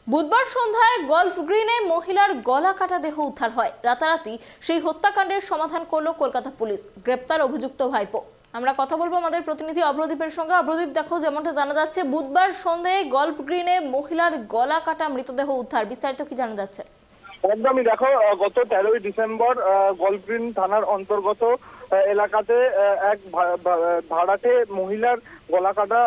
বুধবার সন্ধ্যায় গলফ গ্রিনে মহিলার গলা কাটা দেহ উদ্ধার হয়। রাতারাতি সেই হত্যাকাণ্ডের সমাধান করলো কলকাতা পুলিশ। গ্রেপ্তার অভিযুক্ত ভাইপো। আমরা কথা বলবো আমাদের প্রতিনিধি অভ্রদীপের সঙ্গে। অভ্রদীপ, দেখো, যেমনটা জানা যাচ্ছে বুধবার সন্ধ্যায় গলফ গ্রিনে মহিলার গলা কাটা মৃতদেহ উদ্ধার, বিস্তারিত কি জানা যাচ্ছে? একদমই, দেখো, গত 13ই ডিসেম্বর গলফ গ্রিন থানার অন্তর্গত এলাকাতে এক ভাড়াটে মহিলার গলা কাটা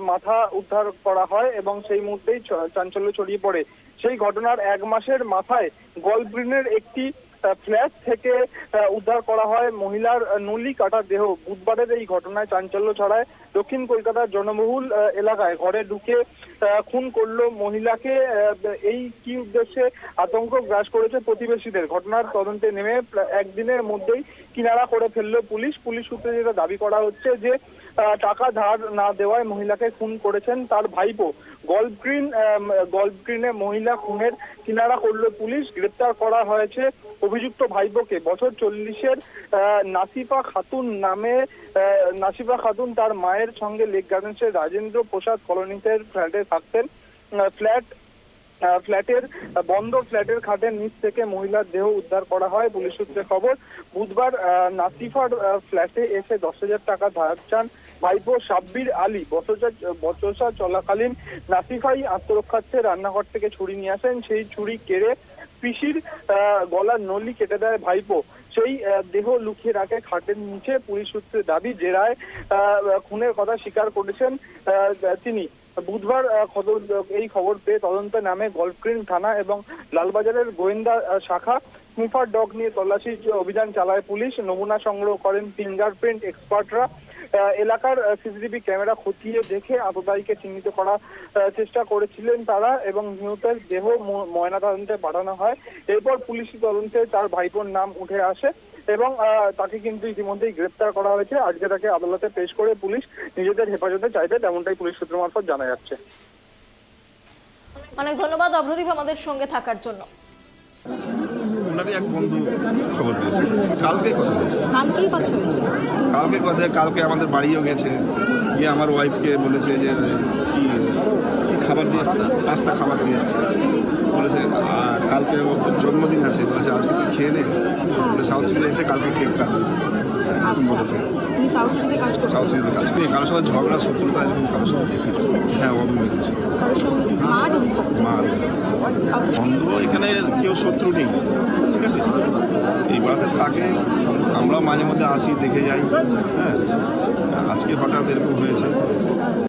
মাথা উদ্ধার করা হয় এবং সেই মুহূর্তেই চাঞ্চল্য ছড়িয়ে পড়ে। সেই ঘটনার এক মাসের মাথায় গলফ গ্রিনের একটি ফ্ল্যাট থেকে উদ্ধার করা হয় মহিলার নলি কাটা দেহ। বুধবারের এই ঘটনায় চাঞ্চল্য ছড়ায় দক্ষিণ কলকাতার জনবহুল এলাকায়। ঘরে ঢুকে খুন করলো মহিলাকে। এই কি উদ্দেশ্যে আতঙ্ক গ্রাস করেছে প্রতিবেশীদের। ঘটনার তদন্তে নেমে একদিনের মধ্যেই কিনারা করে ফেললো পুলিশ। পুলিশ সূত্রে যেটা দাবি করা হচ্ছে যে টাকা ধার না দেওয়ায় মহিলাকে খুন করেছেন তার ভাইপো। গলফ গ্রিনে মহিলা খুনের কিনারা করলো পুলিশ। গ্রেপ্তার করা হয়েছে অভিযুক্ত ভাইপোকে। বছর 40-এর নাসিফা খাতুন তার মায়ের সঙ্গে লেক গার্ডেন্সের রাজেন্দ্র প্রসাদ কলোনিতে ফ্ল্যাটে থাকতেন। ফ্ল্যাটের খাটের নিচ থেকে মহিলার দেহ উদ্ধার করা হয়। পুলিশ সূত্রে খবর, বুধবার নাসিফার ফ্ল্যাটে এসে 10,000 টাকা ধার চান ভাইপো সাব্বির আলী। বচসা চলাকালীন নাসিফাই আত্মরক্ষার্থে রান্নাঘর থেকে ছুরি নিয়ে আসেন। সেই ছুরি কেড়ে পিসির গলার নলি কেটে দেয় ভাইপো। সেই দেহ লুকিয়ে রাখে খাটের নিচে। পুলিশ সূত্রে দাবি, জেরায় খুনের কথা স্বীকার করেছেন তিনি। বুধবার এই খবর পেয়ে তদন্তে নামে গলফ গ্রিন থানা এবং লালবাজারের গোয়েন্দা শাখা। স্নিফার ডগ নিয়ে তল্লাশি অভিযান চালায় পুলিশ। নমুনা সংগ্রহ করেন ফিঙ্গারপ্রিন্ট এক্সপার্টরা। এলাকার সিসিটিভি ক্যামেরা খতিয়ে দেখে আততায়ীকে চিহ্নিত করার চেষ্টা করেছিলেন তারা এবং নিহতের দেহ ময়নাতদন্তে পাঠানো হয়। এরপর পুলিশি তদন্তে তার ভাইপোর নাম উঠে আসে এবং তাকে কিন্তু ইতিমধ্যেই গ্রেপ্তার করা হয়েছে। আজকে তাকে আদালতে পেশ করে পুলিশ নিজেদের হেফাজতে চাইবে, তেমনটাই পুলিশ সূত্র মারফত জানা যাচ্ছে। অনেক ধন্যবাদ অভ্রদীপ আমাদের সঙ্গে থাকার জন্য। ওনারই এক বন্ধু খবর দিয়েছে, কালকেই কথা হয়েছে। কালকে আমাদের বাড়িও গেছে, গিয়ে আমার ওয়াইফকে বলেছে যে কি খাবার দিয়ে এসছে, পাস্তা খাবার দিয়ে এসছে বলেছে। আর কালকে জন্মদিন আছে, বলেছে আজকে তুই খেয়ে নে, বলে সাউথ সিটিতে এসে কালকে কেক কাটবে বলেছে। সাউথ সিটিতে কাজ করি, কারোর সাথে ঝগড়া শত্রুতা এরকম কারোর সাথে দেখেছি। হ্যাঁ, অভিযোগ বন্ধু, এখানে কেউ শত্রু নেই, ঠিক আছে। এই বাড়িতে থাকে, আমরা মাঝে মধ্যে আসি, দেখে যাই। হ্যাঁ, আজকে হঠাৎ এরকম হয়েছে।